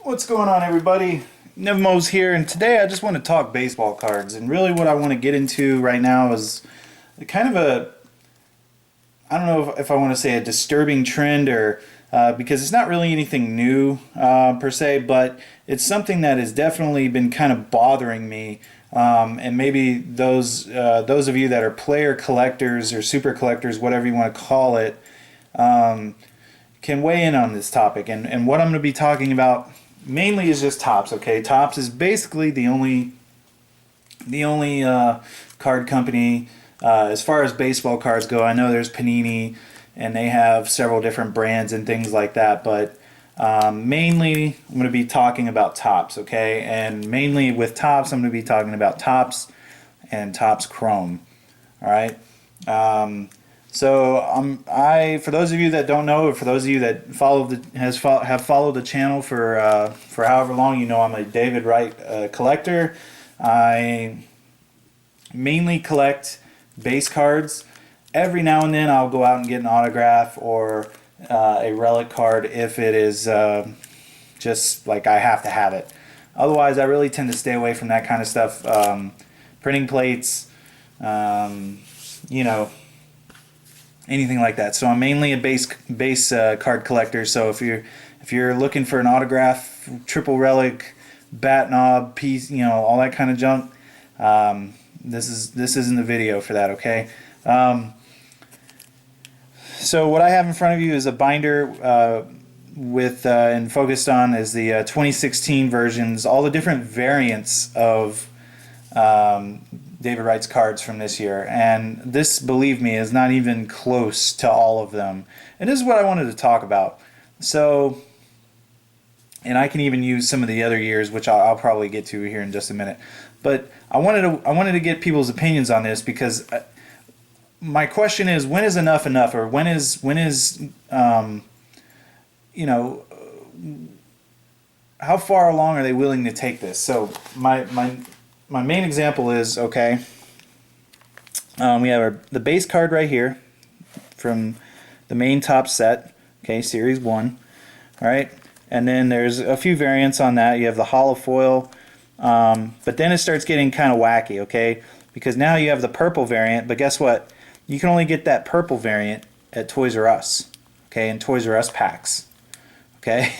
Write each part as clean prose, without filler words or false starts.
What's going on, everybody? Nevmos here, and today I just want to talk baseball cards. And really what I want to get into right now is kind of a, I don't know if I want to say a disturbing trend or because it's not really anything new per se, but it's something that has definitely been kind of bothering me. And maybe those of you that are player collectors or super collectors, whatever you want to call it, can weigh in on this topic. And what I'm going to be talking about mainly is just Topps. Okay, Topps is basically the only card company as far as baseball cards go. I know there's Panini, and they have several different brands and things like that, but mainly I'm going to be talking about Topps. Okay, and mainly with Topps, I'm going to be talking about Topps and Topps Chrome. All right. So for those of you that don't know, or for those of you that have followed the channel for however long, you know I'm a David Wright collector. I mainly collect base cards. Every now and then I'll go out and get an autograph or a relic card if it is just like I have to have it. Otherwise, I really tend to stay away from that kind of stuff. Printing plates, you know, anything like that. So I'm mainly a base card collector. So if you're looking for an autograph, triple relic, bat knob, piece, you know, all that kind of junk, this isn't the video for that. Okay. So what I have in front of you is a binder with and focused on is the 2016 versions, all the different variants of David Wright's cards from this year, and this, believe me, is not even close to all of them. And this is what I wanted to talk about. So, and I can even use some of the other years, which I'll probably get to here in just a minute. But I wanted to get people's opinions on this, because my question is, when is enough enough, or when is you know, how far along are they willing to take this? So my main example is, okay, we have the base card right here from the main Topps set, okay, Series 1, all right, and then there's a few variants on that. You have the hollow foil, but then it starts getting kind of wacky, okay, because now you have the purple variant, but guess what? You can only get that purple variant at Toys R Us, okay, in Toys R Us packs, okay,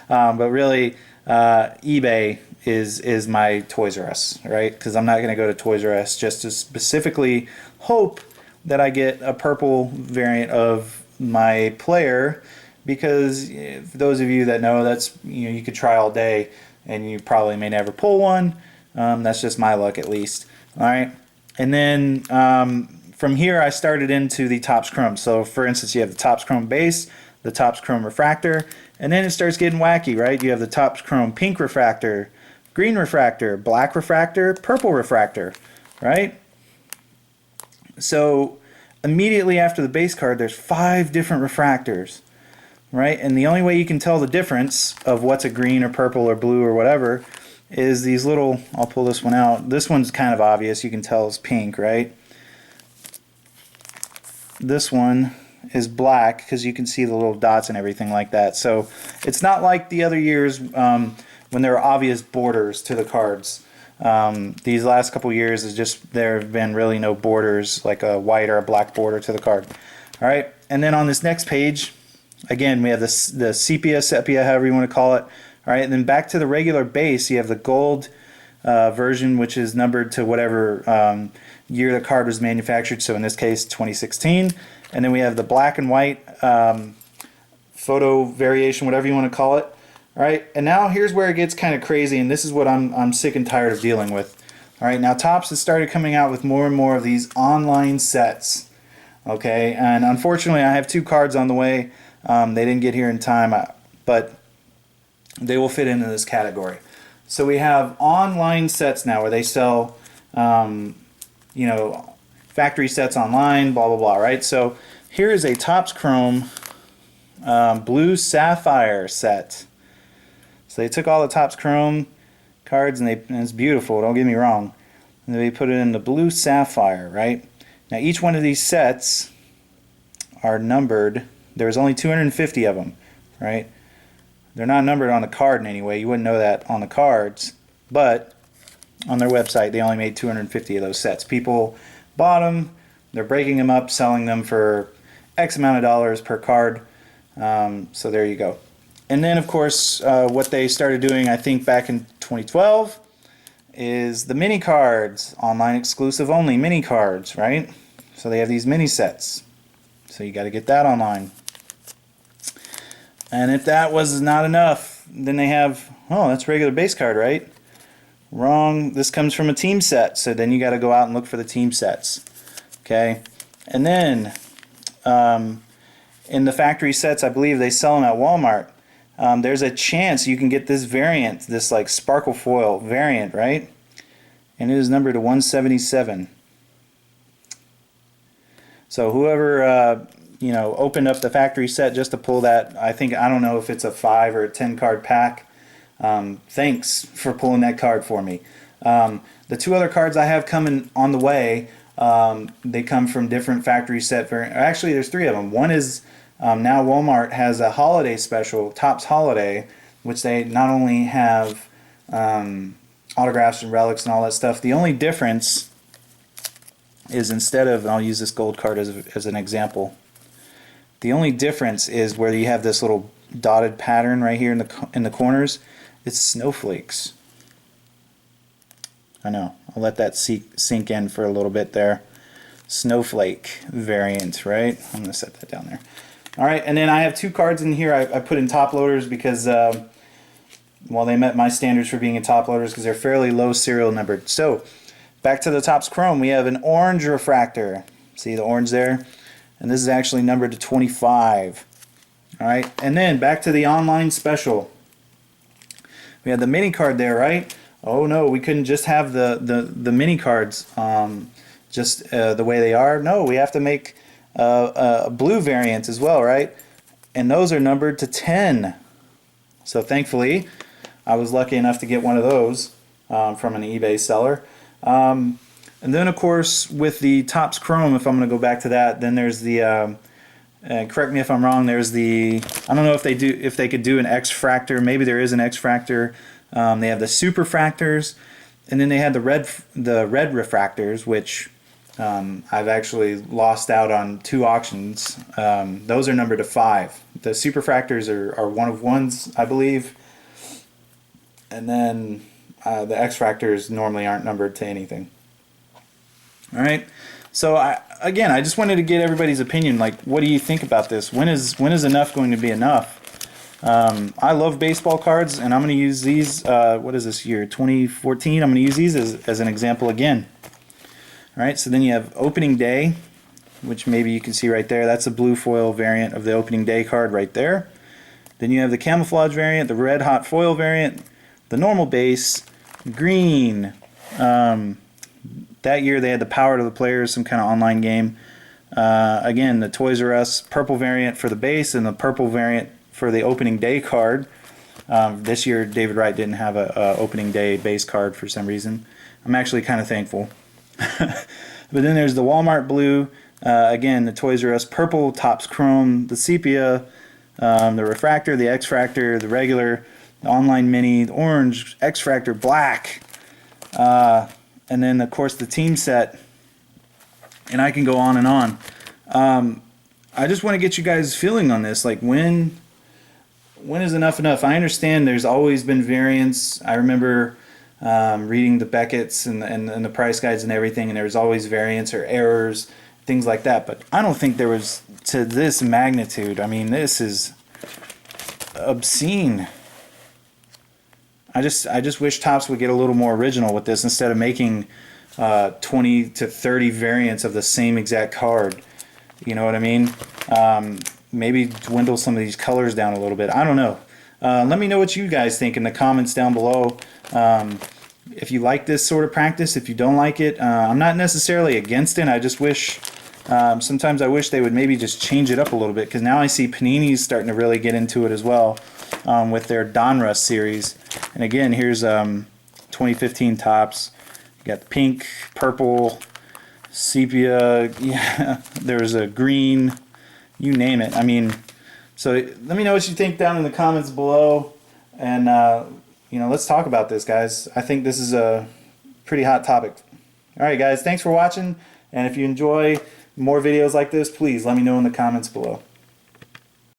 but really eBay is my Toys R Us, right? Because I'm not going to go to Toys R Us just to specifically hope that I get a purple variant of my player, because for those of you that know, that's, you know, you could try all day and you probably may never pull one. That's just my luck, at least. All right, and then from here I started into the Topps Chrome. So for instance, you have the Topps Chrome base, the Topps Chrome refractor, and then it starts getting wacky, right? You have the Topps Chrome pink refractor, green refractor, black refractor, purple refractor, right? So immediately after the base card, there's 5 different refractors, right? And the only way you can tell the difference of what's a green or purple or blue or whatever is these little, I'll pull this one out. This one's kind of obvious. You can tell it's pink, right? This one is black because you can see the little dots and everything like that. So it's not like the other years when there are obvious borders to the cards. These last couple years is just, there have been really no borders, like a white or a black border to the card. All right, and then on this next page, again, we have the sepia, however you want to call it. All right, and then back to the regular base, you have the gold version, which is numbered to whatever year the card was manufactured. So in this case, 2016. And then we have the black and white photo variation, whatever you want to call it. All right, and now here's where it gets kind of crazy, and this is what I'm sick and tired of dealing with. All right, now Topps has started coming out with more and more of these online sets. Okay, and unfortunately I have 2 cards on the way. They didn't get here in time, but they will fit into this category. So we have online sets now where they sell, you know, factory sets online, blah blah blah. Right. So here is a Topps Chrome blue sapphire set. So they took all the Topps Chrome cards and it's beautiful, don't get me wrong. And they put it in the blue sapphire, right? Now each one of these sets are numbered. There's only 250 of them, right? They're not numbered on the card in any way. You wouldn't know that on the cards, but on their website they only made 250 of those sets. People bought them, they're breaking them up, selling them for X amount of dollars per card. So there you go. And then of course what they started doing, I think back in 2012, is the mini cards, online exclusive only mini cards, right? So they have these mini sets. So you got to get that online. And if that was not enough, then they have, oh, that's regular base card, right? Wrong. This comes from a team set. So then you got to go out and look for the team sets. Okay. And then in the factory sets, I believe they sell them at Walmart. There's a chance you can get this variant, this like sparkle foil variant, right? And it is numbered to 177. So whoever opened up the factory set just to pull that, I don't know if it's a 5 or a 10 card pack. Thanks for pulling that card for me. The two other cards I have coming on the way, they come from different factory set variants. Actually, there's 3 of them. One is now Walmart has a holiday special, Topps Holiday, which they not only have autographs and relics and all that stuff. The only difference is instead of, and I'll use this gold card as an example. The only difference is where you have this little dotted pattern right here in the corners. It's snowflakes. I know. I'll let that sink in for a little bit there. Snowflake variant, right? I'm going to set that down there. All right, and then I have 2 cards in here I put in top loaders because, well, they met my standards for being in top loaders because they're fairly low serial numbered. So, back to the Topps Chrome, we have an orange refractor. See the orange there? And this is actually numbered to 25. All right, and then back to the online special. We had the mini card there, right? Oh no, we couldn't just have the mini cards just the way they are. No, we have to make a blue variant as well, right? And those are numbered to 10. So thankfully, I was lucky enough to get one of those from an eBay seller. And then of course with the Topps Chrome, if I'm going to go back to that, then there's the correct me if I'm wrong, there's the, I don't know if they could do an X-Fractor. Maybe there is an X-Fractor. They have the Super Fractors, and then they had the red refractors, which I've actually lost out on 2 auctions. Those are numbered to 5. The Super Fractors are one of ones, I believe, and then the X-Fractors normally aren't numbered to anything. All right. So I just wanted to get everybody's opinion. Like, what do you think about this? When is enough going to be enough? I love baseball cards, and I'm going to use these. What is this year? 2014. I'm going to use these as an example again. All right. So then you have opening day, which maybe you can see right there. That's a blue foil variant of the opening day card right there. Then you have the camouflage variant, the red hot foil variant, the normal base, green. That year they had the Power to the Players, some kind of online game. Again, the Toys R Us purple variant for the base and the purple variant for the opening day card. This year David Wright didn't have a opening day base card for some reason. I'm actually kind of thankful. But then there's the Walmart blue. Again, the Toys R Us purple, Topps Chrome, the sepia, the refractor, the X-Fractor, the regular, the online mini, the orange, X-Fractor black. And then, of course, the team set, and I can go on and on. I just want to get you guys' feeling on this. Like, when is enough enough? I understand there's always been variants. I remember reading the Beckett's and the price guides and everything, and there was always variants or errors, things like that. But I don't think there was to this magnitude. I mean, this is obscene. I just wish Topps would get a little more original with this instead of making 20 to 30 variants of the same exact card. You know what I mean? Maybe dwindle some of these colors down a little bit. I don't know. Let me know what you guys think in the comments down below. If you like this sort of practice, if you don't like it, I'm not necessarily against it. I just wish, sometimes I wish they would maybe just change it up a little bit, because now I see Panini's starting to really get into it as well with their Donruss series. And again, here's 2015 Topps. You got pink, purple, sepia, yeah, there's a green, you name it. I mean, So let me know what you think down in the comments below, and you know, let's talk about this, guys. I think this is a pretty hot topic. All right, guys, thanks for watching, and if you enjoy more videos like this, please let me know in the comments below.